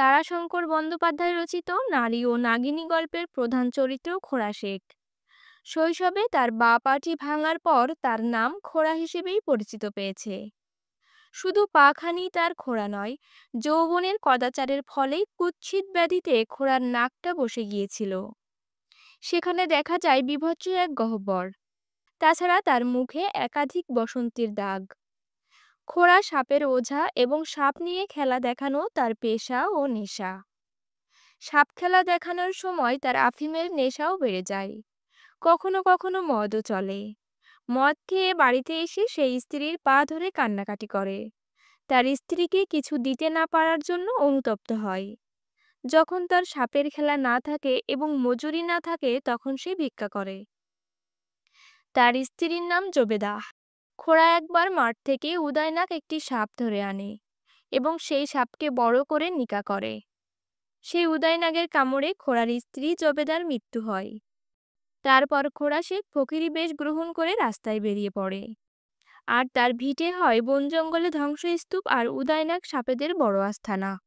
তারাশঙ্কর বন্দ্যোপাধ্যায় রচিত নারী ও নাগিনী গল্পের প্রধান চরিত্র খোড়া শেখ। শৈশবে তার বা পাটি ভাঙার পর তার নাম খোড়া হিসেবেই পরিচিত পেয়েছে। শুধু পাখানি তার খোড়া নয়, যৌবনের কদাচারের ফলে কুৎসিত ব্যাধিতে খোড়ার নাকটা বসে গিয়েছিল। সেখানে দেখা যায় বীভৎস এক গহ্বর। তাছাড়া তার মুখে একাধিক বসন্তের দাগ। খোড়া সাপের ওঝা এবং সাপ নিয়ে খেলা দেখানো তার পেশা ও নেশা। সাপ খেলা দেখানোর সময় তার আফিমের নেশাও বেড়ে যায়। কখনো কখনো মদও চলে। মদ খেয়ে বাড়িতে এসে সেই স্ত্রীর পা ধরে কান্নাকাটি করে। তার স্ত্রীকে কিছু দিতে না পারার জন্য অনুতপ্ত হয়। যখন তার সাপের খেলা না থাকে এবং মজুরি না থাকে তখন সে ভিক্ষা করে। তার স্ত্রীর নাম জবেদা। খোড়া একবার মাঠ থেকে উদয়নাক একটি সাপ ধরে আনে এবং সেই সাপকে বড় করে নিকা করে। সেই উদয়নাগের কামড়ে খোড়ার স্ত্রী জবেদার মৃত্যু হয়। তারপর খোড়া শেখ ফকিরি বেশ গ্রহণ করে রাস্তায় বেরিয়ে পড়ে। আর তার ভিটে হয় বন জঙ্গলে ধ্বংসস্তূপ আর উদয়নাক সাপেদের বড় আস্তানা।